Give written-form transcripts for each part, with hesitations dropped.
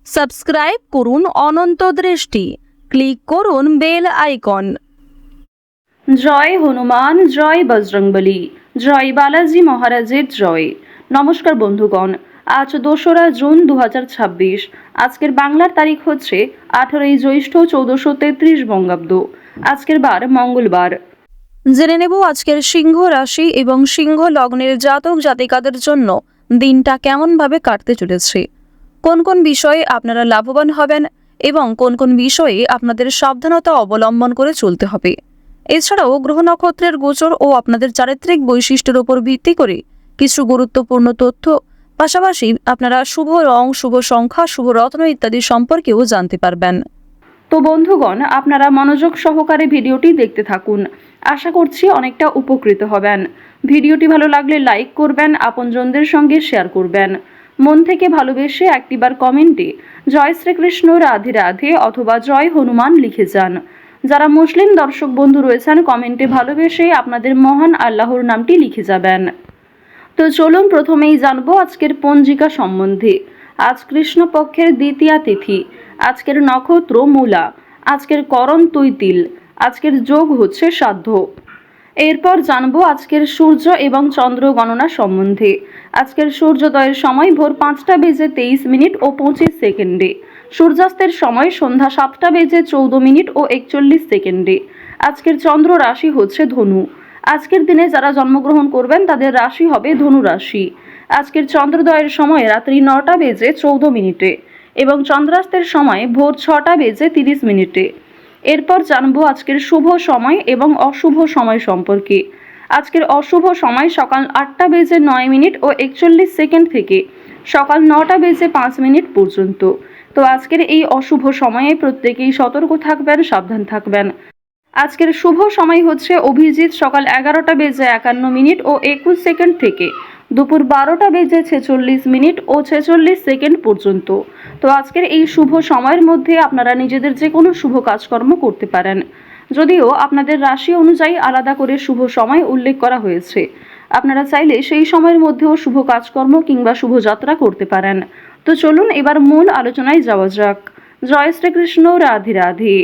Subscribe করুন অনন্ত দৃষ্টি, click করুন বেল আইকন। জয় হনুমান, জয় বজরংবলী, জয় বালাজি মহারাজের জয়। নমস্কার বন্ধুগণ, আজ 2রা জুন 2026। আজকের বাংলার তারিখ হচ্ছে 18ই জ্যৈষ্ঠ 1433 বঙ্গাব্দ। আজকের বার মঙ্গলবার। জেনে নেব আজকের সিংহ রাশি এবং সিংহ লগ্নের জাতক জাতিকাদের জন্য দিনটা কেমনভাবে কাটতে চলেছে, কোন কোন বিষয়ে আপনারা লাভবান হবেন এবং কোন কোন বিষয়ে আপনাদের সাবধানতা অবলম্বন করে চলতে হবে। এছাড়াও গ্রহ নক্ষত্রের গোচর ও আপনাদের চারিত্রিক বৈশিষ্ট্যের উপর ভিত্তি করে কিছু গুরুত্বপূর্ণ তথ্য, পাশাপাশি আপনারা শুভ রং, শুভ সংখ্যা, শুভ রত্ন ইত্যাদি সম্পর্কেও জানতে পারবেন। তো বন্ধুগণ, আপনারা মনোযোগ সহকারে ভিডিওটি দেখতে থাকুন। আশা করছি অনেকটা উপকৃত হবেন। ভিডিওটি ভালো লাগলে লাইক করবেন, আপনজনদের সঙ্গে শেয়ার করবেন। মন থেকে ভালোবেসে একটিবার কমেন্টে জয় শ্রীকৃষ্ণ, রাধে রাধে অথবা জয় হনুমান লিখে যান। যারা মুসলিম দর্শক বন্ধু রয়েছেন, কমেন্টে ভালোবেসে আপনাদের মহান আল্লাহর নামটি লিখে যাবেন। তো চলুন প্রথমেই জানবো আজকের পঞ্জিকা সম্বন্ধে। আজ কৃষ্ণপক্ষের দ্বিতীয়া তিথি, আজকের নক্ষত্র মূলা, আজকের করণ তৈতিল, আজকের যোগ হচ্ছে শ্রাদ্ধ। এরপর জানবো আজকের সূর্য এবং চন্দ্র গণনা সম্বন্ধে। আজকের সূর্যোদয়ের সময় ভোর 5টা বেজে 23 মিনিট ও 25 সেকেন্ডে, সূর্যাস্তের সময় সন্ধ্যা 7টা বেজে 14 মিনিট ও 41 সেকেন্ডে। আজকের চন্দ্র রাশি হচ্ছে ধনু। আজকের দিনে যারা জন্মগ্রহণ করবেন তাদের রাশি হবে ধনু রাশি। আজকের চন্দ্রোদয়ের সময় রাত্রি 9টা বেজে 14 মিনিটে এবং চন্দ্রাস্তের সময় ভোর 6টা বেজে 30 মিনিটে। এরপর জানবো আজকের শুভ সময় এবং অশুভ সময় সম্পর্কে। আজকের অশুভ সময় সকাল 8টা বেজে 9 মিনিট ও 41 সেকেন্ড থেকে সকাল 9টা বেজে 5 মিনিট পর্যন্ত। তো আজকের এই অশুভ সময়ে প্রত্যেকেই সতর্ক থাকবেন, সাবধান থাকবেন। আজকের শুভ সময় হচ্ছে অভিজিৎ সকাল 11টা বেজে 51 মিনিট ও 21 সেকেন্ড থেকে দুপুর 12টা বেজে 46 মিনিট ও 46 সেকেন্ড পর্যন্ত। তো আজকের এই শুভ সময়ের মধ্যে আপনারা নিজেদের যে কোনো শুভ কাজকর্ম করতে পারেন, যদিও আপনাদের রাশি অনুযায়ী আলাদা করে শুভ সময় উল্লেখ করা হয়েছে। আপনারা চাইলে সেই সময়ের মধ্যেও শুভ কাজকর্ম কিংবা শুভ যাত্রা করতে পারেন। তো চলুন এবার মূল আলোচনায় যাওয়া যাক। জয় শ্রীকৃষ্ণ, রাধে রাধে।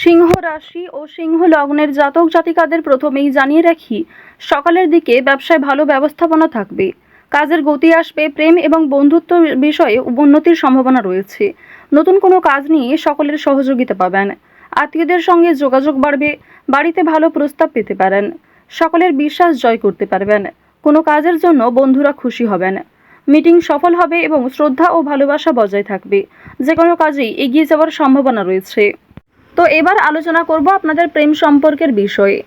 সিংহ রাশি ও সিংহ লগ্নের জাতক জাতিকাদের প্রথমেই জানিয়ে রাখি, সকালের দিকে ব্যবসায় ভালো ব্যবস্থাপনা থাকবে, কাজের গতি আসবে, প্রেম এবং বন্ধুত্ব বিষয়ে উন্নতির সম্ভাবনা রয়েছে। নতুন কোনো কাজ নিয়ে সকলের সহযোগিতা পাবেন, আত্মীয়দের সঙ্গে যোগাযোগ বাড়বে, বাড়িতে ভালো প্রস্তাব পেতে পারেন, সকলের বিশ্বাস জয় করতে পারবেন, কোনো কাজের জন্য বন্ধুরা খুশি হবেন, মিটিং সফল হবে এবং শ্রদ্ধা ও ভালোবাসা বজায় থাকবে, যে কোনো কাজেই এগিয়ে যাওয়ার সম্ভাবনা রয়েছে। তো এবার আলোচনা করব আপনাদের প্রেম সম্পর্কের বিষয়ে।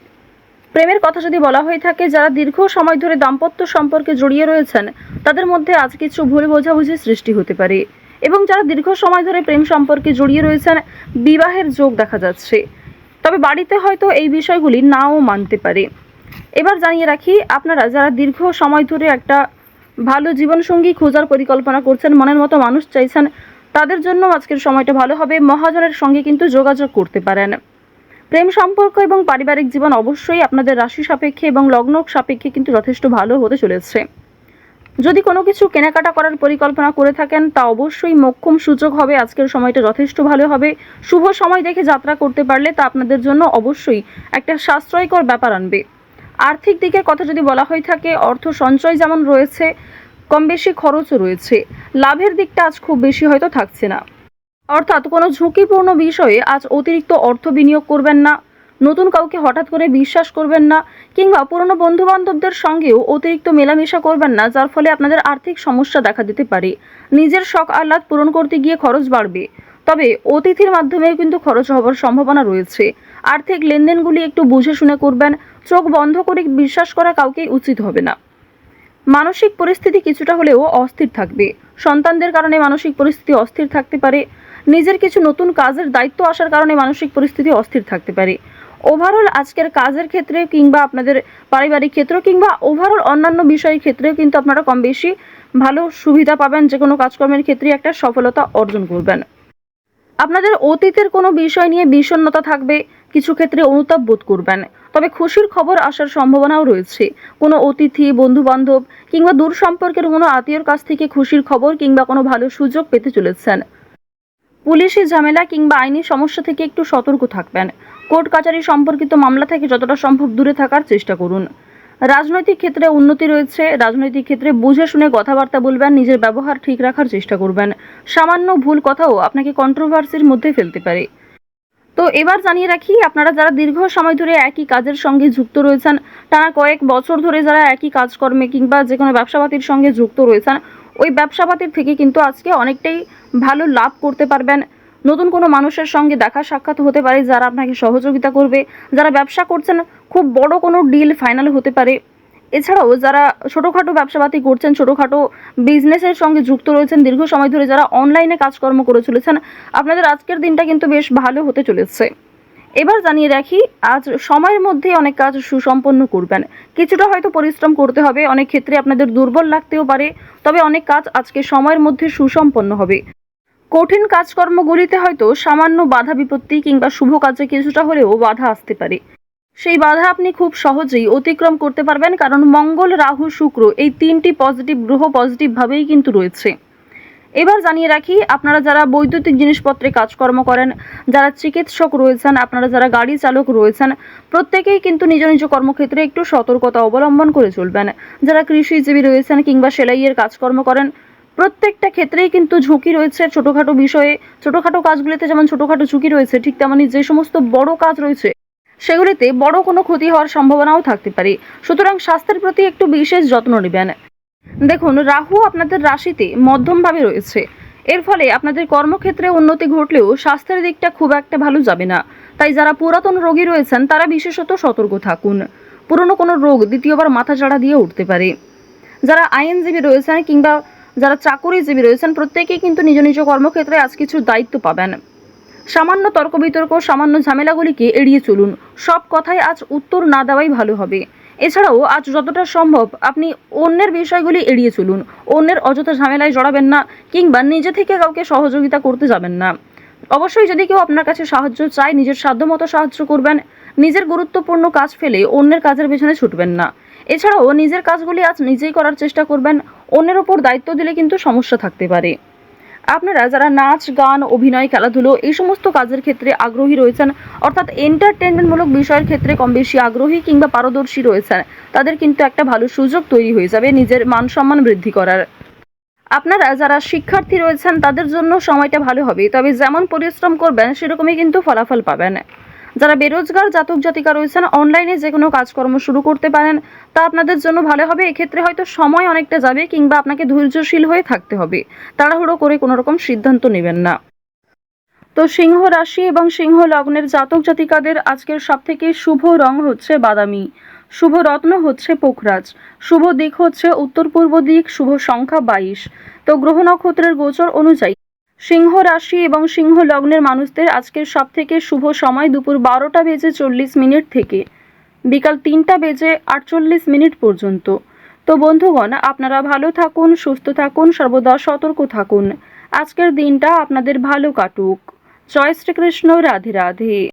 প্রেমের কথা যদি বলা হয়ে থাকে, যারা দীর্ঘ সময় ধরে দাম্পত্য সম্পর্কে জড়িয়ে রয়েছেন তাদের মধ্যে আজ কিছু ভুল বোঝাবুঝির সৃষ্টি হতে পারে, এবং যারা দীর্ঘ সময় ধরে প্রেম সম্পর্কে জড়িয়ে রয়েছেন বিবাহের যোগ দেখা যাচ্ছে, তবে বাড়িতে হয়তো এই বিষয়গুলি নাও মানতে পারে। এবার জানিয়ে রাখি, আপনারা যারা দীর্ঘ সময় ধরে একটা ভালো জীবনসঙ্গী খোঁজার পরিকল্পনা করছেন, মনের মতো মানুষ চাইছেন, তাদের জন্য আজকের সময়টা ভালো হবে। মহাজনের সঙ্গে কিন্তু যোগাযোগ করতে পারেন। প্রেম সম্পর্ক এবং পারিবারিক জীবন অবশ্যই আপনাদের রাশি সাপেক্ষে এবং লগ্ন সাপেক্ষে কিন্তু যথেষ্ট ভালো হতে চলেছে। যদি কোনো কিছু কেনাকাটা করার পরিকল্পনা করে থাকেন, তা অবশ্যই মোক্ষম সুযোগ হবে। আজকের সময়টা যথেষ্ট ভালো হবে। শুভ সময় দেখে যাত্রা করতে পারলে তা আপনাদের জন্য অবশ্যই একটা সাশ্রয়কর ব্যাপার আনবে। আর্থিক দিকের কথা যদি বলা হয়ে থাকে, অর্থ সঞ্চয় যেমন রয়েছে, কম বেশি খরচও রয়েছে। লাভের দিকটা আজ খুব বেশি হয়তো থাকছে না, অর্থাৎ কোনো ঝুঁকিপূর্ণ বিষয়ে আজ অতিরিক্ত অর্থ বিনিয়োগ করবেন না, নতুন কাউকে হঠাৎ করে বিশ্বাস করবেন না, কিংবা পুরনো বন্ধুবান্ধবদের সঙ্গেও অতিরিক্ত মেলামেশা করবেন না, যার ফলে আপনাদের আর্থিক সমস্যা দেখা দিতে পারে। নিজের শখ আহ্লাদ পূরণ করতে গিয়ে খরচ বাড়বে, তবে অতিথির মাধ্যমেও কিন্তু খরচ হওয়ার সম্ভাবনা রয়েছে। আর্থিক লেনদেনগুলি একটু বুঝে শুনে করবেন, চোখ বন্ধ করে বিশ্বাস করা কাউকেই উচিত হবে না। মানসিক পরিস্থিতি কিছুটা হলেও অস্থির থাকবে, সন্তানদের কারণে মানসিক পরিস্থিতি অস্থির থাকতে পারে, নিজের কিছু নতুন কাজের দায়িত্ব আসার কারণে মানসিক পরিস্থিতি অস্থির থাকতে পারে। ওভারঅল আজকের কাজের ক্ষেত্রে কিংবা আপনাদের পারিবারিক ক্ষেত্র কিংবা ওভারঅল অন্যান্য বিষয়ের ক্ষেত্রেও কিন্তু আপনারা কম বেশি ভালো সুবিধা পাবেন, যে কোনো কাজকর্মের ক্ষেত্রে একটা সফলতা অর্জন করবেন। আপনাদের অতীতের কোনো বিষয় নিয়ে বিষণ্ণতা থাকবে, কিছু ক্ষেত্রে অনুতাপ বোধ করবেন, তবে খুশির খবর আসার সম্ভাবনাও রয়েছে। কোনো অতিথি, বন্ধু বান্ধব কিংবা দূর সম্পর্কের কোনো আত্মীয়র কাছ থেকে খুশির খবর কিংবা কোনো ভালো সুযোগ পেতে চলেছেন। পুলিশি ঝামেলা কিংবা আইনি সমস্যা থেকে একটু সতর্ক থাকবেন। কোর্ট কাচারি সম্পর্কিত মামলা থেকে যতটা সম্ভব দূরে থাকার চেষ্টা করুন। রাজনৈতিক ক্ষেত্রে উন্নতি রয়েছে। রাজনৈতিক ক্ষেত্রে বুঝে শুনে কথাবার্তা বলবেন, নিজের ব্যবহার ঠিক রাখার চেষ্টা করবেন। সামান্য ভুল কথাও আপনাকে কন্ট্রোভার্সির মধ্যে ফেলতে পারে। তো এবার জানিয়ে রাখি, আপনারা যারা দীর্ঘ সময় ধরে একই কাজের সঙ্গে যুক্ত রয়েছেন, টানা কয়েক বছর ধরে যারা একই কাজকর্মে কিংবা যে কোনো ব্যবসাপাতির সঙ্গে যুক্ত রয়েছেন, ওই ব্যবসাপাতির থেকে কিন্তু আজকে অনেকটাই ভালো লাভ করতে পারবেন। নতুন কোনো মানুষের সঙ্গে দেখা সাক্ষাৎ হতে পারে যারা আপনাকে সহযোগিতা করবে। যারা ব্যবসা করছেন, খুব বড় কোনো ডিল ফাইনাল হতে পারে। এছাড়াও যারা ছোটোখাটো ব্যবসাপাতি করছেন, ছোটোখাটো বিজনেসের সঙ্গে যুক্ত রয়েছেন, দীর্ঘ সময় ধরে যারা অনলাইনে কাজকর্ম করে চলেছেন, আপনাদের আজকের দিনটা কিন্তু বেশ ভালো হতে চলেছে। এবার জানিয়ে রাখি, আজ সময়ের মধ্যে অনেক কাজ সুসম্পন্ন করবেন। কিছুটা হয়তো পরিশ্রম করতে হবে, অনেক ক্ষেত্রে আপনাদের দুর্বল লাগতেও পারে, তবে অনেক কাজ আজকে সময়ের মধ্যে সুসম্পন্ন হবে। কঠিন কাজকর্মগুলিতে হয়তো সামান্য বাধা বিপত্তি কিংবা শুভ কাজে কিছুটা হলেও বাধা আসতে পারে। সেই বাধা আপনি খুব সহজেই অতিক্রম করতে পারবেন, কারণ মঙ্গল, রাহু, শুক্র এই তিনটি পজিটিভ গ্রহ পজিটিভভাবেই কিন্তু রয়েছে। এবার জানিয়ে রাখি, আপনারা যারা বৈদ্যুতিক জিনিসপত্রে কাজকর্ম করেন, যারা চিকিৎসক রয়েছেন, আপনারা যারা গাড়ি চালক রয়েছেন, প্রত্যেকেই কিন্তু নিজ নিজ কর্মক্ষেত্রে একটু সতর্কতা অবলম্বন করে চলবেন। যারা কৃষিজীবী রয়েছেন কিংবা সেলাইয়ের কাজকর্ম করেন, প্রত্যেকটা ক্ষেত্রেই কিন্তু ঝুঁকি রয়েছে। ছোটোখাটো বিষয়ে, ছোটোখাটো কাজগুলিতে যেমন ছোটোখাটো ঝুঁকি রয়েছে, ঠিক তেমনই যে সমস্ত বড় কাজ রয়েছে সেগুলিতে বড় কোনো ক্ষতি হওয়ার সম্ভাবনাও থাকতে পারে। সুতরাং স্বাস্থ্যের প্রতি একটু বিশেষ যত্ন নেবেন। দেখুন, রাহু আপনাদের রাশিতে মধ্যমভাবে রয়েছে। এর ফলে আপনাদের কর্মক্ষেত্রে উন্নতি ঘটলেও স্বাস্থ্যের দিকটা খুব একটা ভালো যাবে না। তাই যারা পুরাতন রোগী রয়েছেন তারা বিশেষত সতর্ক থাকুন। পুরনো কোনো রোগ দ্বিতীয়বার মাথাচাড়া দিয়ে উঠতে পারে। যারা আইনজীবী রয়েছেন কিংবা যারা চাকুরিজীবী রয়েছেন, প্রত্যেকেই কিন্তু নিজ নিজ কর্মক্ষেত্রে আজ কিছু দায়িত্ব পাবেন। সামান্য তর্ক বিতর্ক, সামান্য ঝামেলাগুলিকে এড়িয়ে চলুন। সব কথায় আজ উত্তর না দেওয়াই ভালো হবে। এছাড়াও আজ যতটা সম্ভব আপনি অন্যের বিষয়গুলি এড়িয়ে চলুন। অন্যের অযথা ঝামেলায় জড়াবেন না কিংবা নিজে থেকে কাউকে সহযোগিতা করতে যাবেন না। অবশ্যই যদি কেউ আপনার কাছে সাহায্য চায়, নিজের সাধ্যমতো সাহায্য করবেন। নিজের গুরুত্বপূর্ণ কাজ ফেলে অন্যের কাজের পেছনে ছুটবেন না। এছাড়াও নিজের কাজগুলি আজ নিজেই করার চেষ্টা করবেন। অন্যের ওপর দায়িত্ব দিলে কিন্তু সমস্যা থাকতে পারে। আপনারা যারা নাচ, গান, অভিনয়, খেলাধুলো এই সমস্ত কাজের ক্ষেত্রে আগ্রহী রয়েছেন, অর্থাৎ এন্টারটেনমেন্টমূলক বিষয়ের ক্ষেত্রে কম বেশি আগ্রহী কিংবা পারদর্শী রয়েছেন, তাদের কিন্তু একটা ভালো সুযোগ তৈরি হয়ে যাবে নিজের মান সম্মান বৃদ্ধি করার। আপনারা যারা শিক্ষার্থী রয়েছেন তাদের জন্য সময়টা ভালো হবে, তবে যেমন পরিশ্রম করবেন সেরকমই কিন্তু ফলাফল পাবেন। যারা বেরোজগার জাতক জাতিকা রয়েছেন, অনলাইনে যে কোনো কাজকর্ম শুরু করতে পারেন, তা আপনাদের জন্য ভালো হবে। এক্ষেত্রে হয়তো সময় অনেকটা যাবে কিংবা আপনাকে ধৈর্যশীল হয়ে থাকতে হবে। তাড়াহুড়ো করে কোনো রকম সিদ্ধান্ত নেবেন না। তো সিংহ রাশি এবং সিংহ লগ্নের জাতক জাতিকাদের আজকের সবথেকে শুভ রং হচ্ছে বাদামি, শুভ রত্ন হচ্ছে পোখরাজ, শুভ দিক হচ্ছে উত্তর পূর্ব দিক, শুভ সংখ্যা 22। তো গ্রহ নক্ষত্রের গোচর অনুযায়ী সিংহ রাশি এবং সিংহ লগ্নের মানুষদের আজকের সবথেকে শুভ সময় দুপুর 12:40 থেকে বিকাল 3:48 পর্যন্ত। তো বন্ধুগণ, আপনারা ভালো থাকুন, সুস্থ থাকুন, সর্বদা সতর্ক থাকুন। আজকের দিনটা আপনাদের ভালো কাটুক। জয় শ্রীকৃষ্ণ। রাধে রাধে।